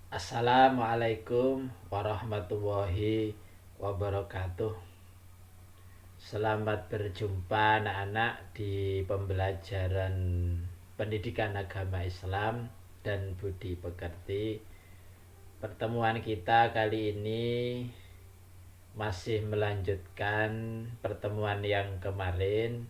Assalamualaikum warahmatullahi wabarakatuh. Selamat berjumpa anak-anak di pembelajaran pendidikan agama Islam dan budi pekerti. Pertemuan kita kali ini masih melanjutkan pertemuan yang kemarin,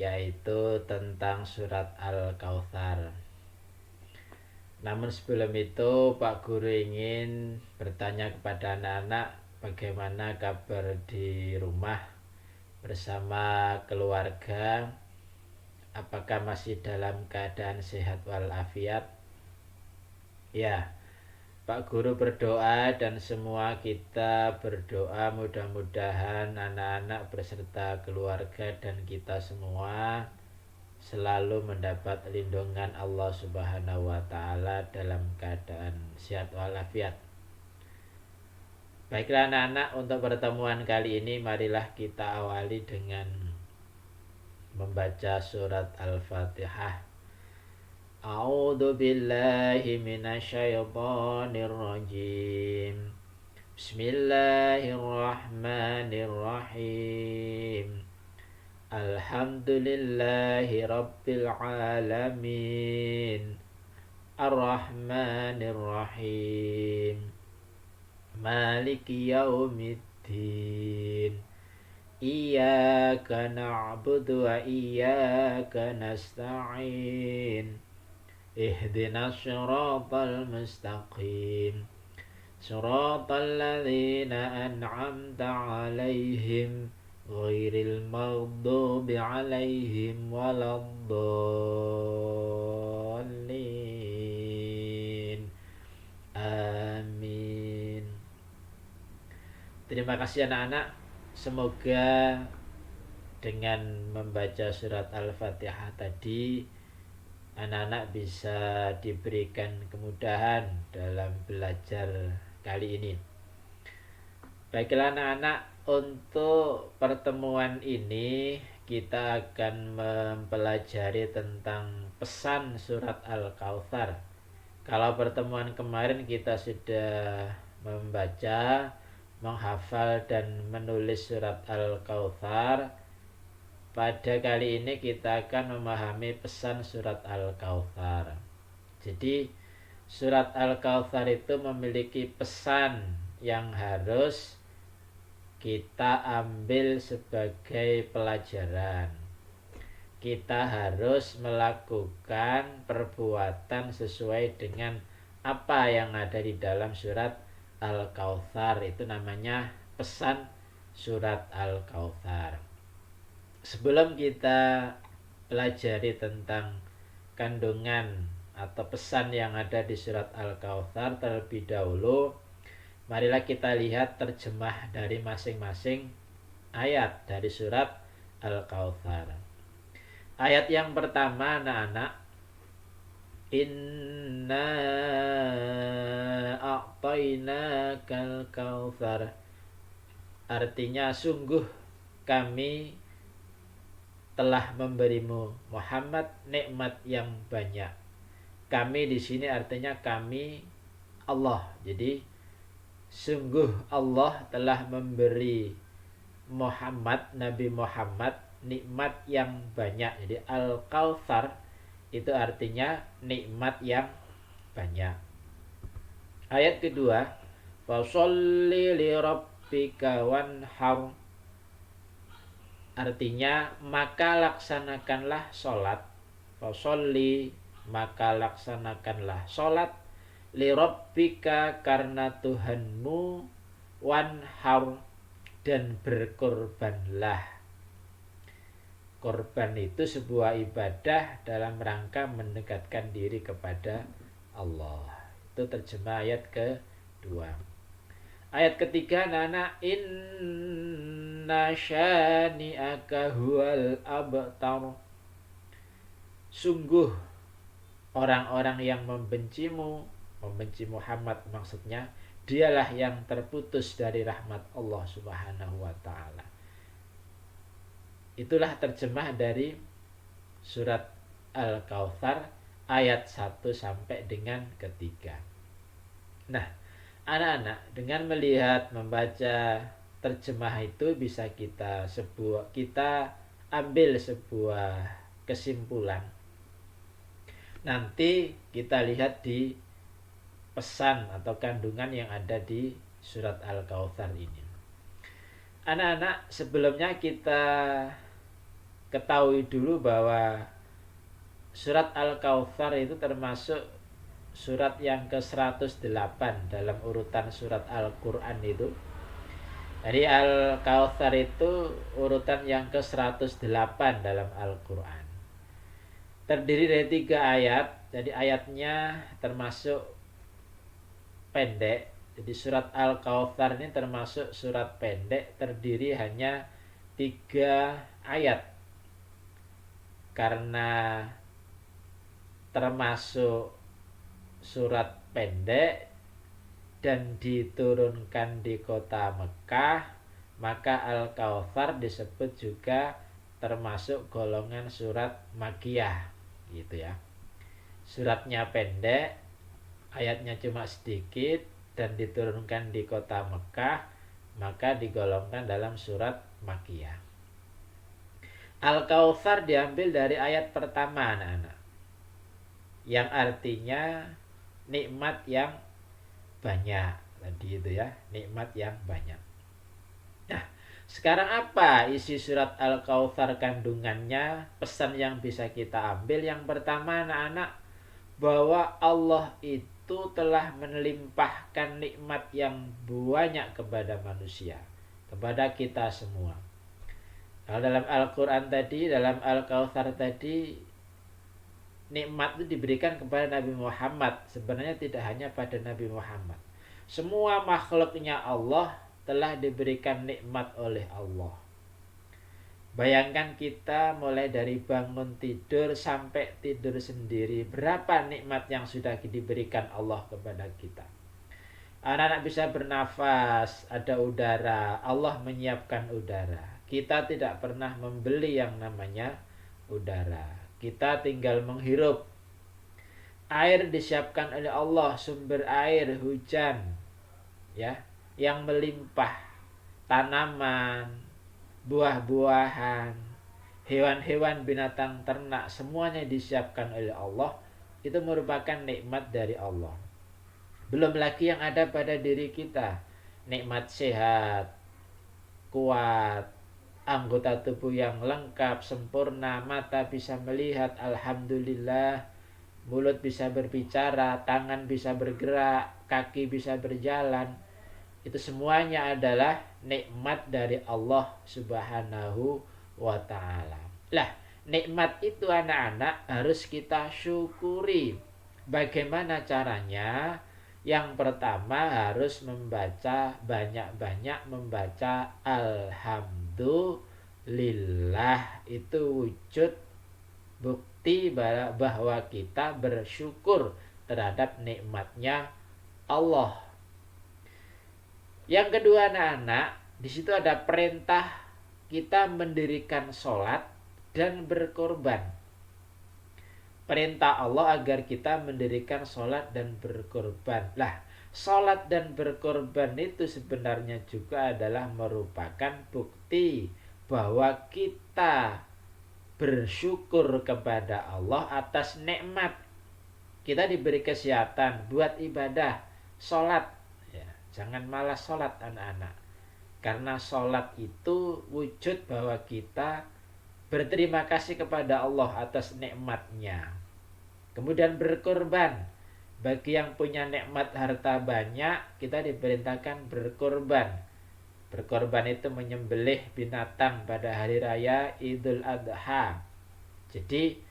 yaitu tentang surat Al-Kautsar. Namun sebelum itu Pak Guru ingin bertanya kepada anak-anak bagaimana kabar di rumah bersama keluarga. Apakah masih dalam keadaan sehat walafiat? Ya, Pak Guru berdoa dan semua kita berdoa mudah-mudahan anak-anak beserta keluarga dan kita semua selalu mendapat lindungan Allah Subhanahu wa taala dalam keadaan sehat walafiat. Baiklah anak-anak, untuk pertemuan kali ini marilah kita awali dengan membaca surat Al-Fatihah. A'udzu billahi minasyaitonir rajim. Bismillahirrahmanirrahim. Alhamdulillahi rabbil alamin. Ar-Rahmanir-Rahim. Maliki yaumiddin. Iyyaka na'budu wa iyyaka nasta'in. Ihdinas siratal mustaqim. Siratal ladzina an'amta 'alaihim ghairil maghdubi 'alaihim waladdallin. Amin. Terima kasih anak-anak. Semoga dengan membaca surat Al-Fatihah tadi anak-anak bisa diberikan kemudahan dalam belajar kali ini. Baiklah anak-anak, untuk pertemuan ini kita akan mempelajari tentang pesan surat Al-Kautsar. Kalau pertemuan kemarin kita sudah membaca, menghafal dan menulis surat Al-Kautsar, pada kali ini kita akan memahami pesan surat Al-Kautsar. Jadi surat Al-Kautsar itu memiliki pesan yang harus kita ambil sebagai pelajaran. Kita harus melakukan perbuatan sesuai dengan apa yang ada di dalam surat Al-Kautsar. Itu namanya pesan surat Al-Kautsar. Sebelum kita pelajari tentang kandungan atau pesan yang ada di surat Al-Kautsar terlebih dahulu, marilah kita lihat terjemah dari masing-masing ayat dari surat Al-Kautsar. Ayat yang pertama anak-anak, Inna a'tainakal kautsar. Artinya sungguh kami telah memberimu Muhammad nikmat yang banyak. Kami di sini artinya kami Allah. Jadi sungguh Allah telah memberi Muhammad, Nabi Muhammad nikmat yang banyak. Jadi Al-Kautsar itu artinya nikmat yang banyak. Ayat kedua, fasholli li rabbika wanhar. Artinya maka laksanakanlah sholat. Fasholli, maka laksanakanlah sholat, li rabbika, karena Tuhanmu, wanhar, dan berkorbanlah. Korban itu sebuah ibadah dalam rangka mendekatkan diri kepada Allah. Itu terjemah ayat kedua. Ayat ketiga, nana inna syani'aka huwal abtar. Sungguh orang-orang yang membencimu, membenci Muhammad maksudnya, dialah yang terputus dari rahmat Allah Subhanahu wa ta'ala. Itulah terjemah dari surat Al-Kautsar ayat 1 sampai dengan ketiga. Nah, anak-anak dengan melihat membaca terjemah itu bisa kita ambil sebuah kesimpulan. Nanti kita lihat di pesan atau kandungan yang ada di surat Al-Kautsar ini. Anak-anak, sebelumnya kita ketahui dulu bahwa surat Al-Kautsar itu termasuk surat yang ke-108 dalam urutan surat Al-Quran itu. Jadi Al-Kautsar itu urutan yang ke-108 dalam Al-Quran. Terdiri dari 3 ayat. Jadi ayatnya termasuk pendek. Jadi surat Al-Kautsar ini termasuk surat pendek, terdiri hanya 3 ayat. Karena termasuk surat pendek dan diturunkan di kota Mekah, maka Al-Kautsar disebut juga termasuk golongan surat Makkiyah gitu ya. Suratnya pendek, ayatnya cuma sedikit dan diturunkan di kota Mekah, maka digolongkan dalam surat Makkiyah. Al-Kautsar diambil dari ayat pertama, anak-anak, yang artinya nikmat yang banyak tadi itu ya, nikmat yang banyak. Nah, sekarang apa isi surat Al-Kautsar kandungannya, pesan yang bisa kita ambil? Yang pertama, anak-anak, bahwa Allah itu telah melimpahkan nikmat yang banyak kepada manusia, kepada kita semua. Kalau dalam Al-Quran tadi, dalam Al-Kautsar tadi, nikmat itu diberikan kepada Nabi Muhammad. Sebenarnya tidak hanya pada Nabi Muhammad. Semua makhluknya Allah telah diberikan nikmat oleh Allah. Bayangkan kita mulai dari bangun tidur sampai tidur sendiri, berapa nikmat yang sudah diberikan Allah kepada kita. Anak-anak bisa bernafas, ada udara, Allah menyiapkan udara. Kita tidak pernah membeli yang namanya udara. Kita tinggal menghirup. Air disiapkan oleh Allah, sumber air, hujan, ya, yang melimpah, tanaman, buah-buahan, hewan-hewan, binatang ternak, semuanya disiapkan oleh Allah. Itu merupakan nikmat dari Allah. Belum lagi yang ada pada diri kita, nikmat sehat, kuat, anggota tubuh yang lengkap, sempurna, mata bisa melihat, alhamdulillah, mulut bisa berbicara, tangan bisa bergerak, kaki bisa berjalan. Itu semuanya adalah nikmat dari Allah Subhanahu wa ta'ala. Lah, nikmat itu anak-anak harus kita syukuri. Bagaimana caranya? Yang pertama harus membaca, banyak-banyak membaca Alhamdulillah. Itu wujud bukti bahwa kita bersyukur terhadap nikmatnya Allah. Yang kedua, anak-anak, di situ ada perintah kita mendirikan sholat dan berkorban. Perintah Allah agar kita mendirikan sholat dan berkorban. Lah, sholat dan berkorban itu sebenarnya juga adalah merupakan bukti bahwa kita bersyukur kepada Allah atas nikmat. Kita diberi kesehatan buat ibadah, sholat. Ya, jangan malas sholat, anak-anak. Karena sholat itu wujud bahwa kita berterima kasih kepada Allah atas nikmatnya. Kemudian berkorban. Bagi yang punya nikmat harta banyak, kita diperintahkan berkorban. Berkorban itu menyembelih binatang pada hari raya Idul Adha. Jadi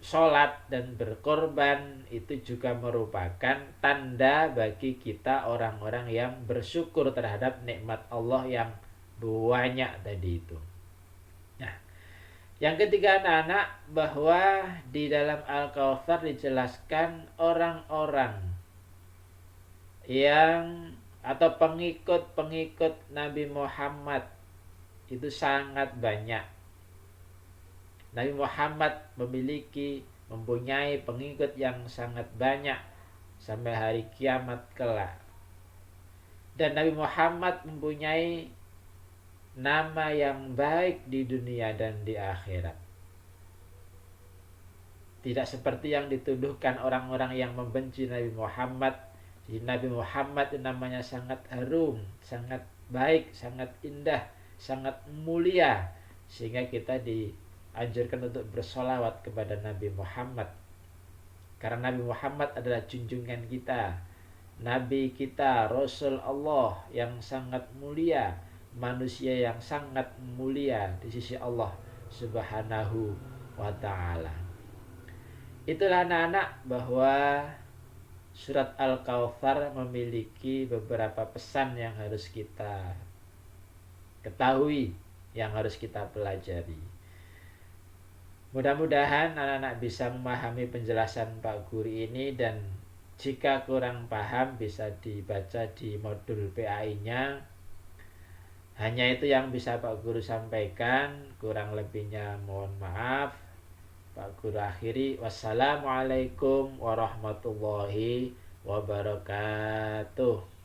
sholat dan berkorban itu juga merupakan tanda bagi kita orang-orang yang bersyukur terhadap nikmat Allah yang banyak tadi itu. Nah, yang ketiga, anak-anak, bahwa di dalam Al-Kautsar dijelaskan orang-orang yang atau pengikut-pengikut Nabi Muhammad itu sangat banyak. Nabi Muhammad mempunyai pengikut yang sangat banyak. sampai hari kiamat kelak. Dan Nabi Muhammad mempunyai nama yang baik di dunia dan di akhirat. Tidak seperti yang dituduhkan orang-orang yang membenci Nabi Muhammad. Jadi Nabi Muhammad namanya sangat harum, sangat baik, sangat indah, sangat mulia, sehingga kita dianjurkan untuk bersolawat kepada Nabi Muhammad. Karena Nabi Muhammad adalah junjungan kita, Nabi kita, Rasul Allah yang sangat mulia, manusia yang sangat mulia di sisi Allah Subhanahu wa ta'ala. Itulah anak-anak bahwa surat Al-Kautsar memiliki beberapa pesan yang harus kita ketahui, yang harus kita pelajari. Mudah-mudahan anak-anak bisa memahami penjelasan Pak Guru ini, dan jika kurang paham bisa dibaca di modul PAI-nya. Hanya itu yang bisa Pak Guru sampaikan, kurang lebihnya mohon maaf. Pak Guru akhiri, wassalamualaikum warahmatullahi wabarakatuh.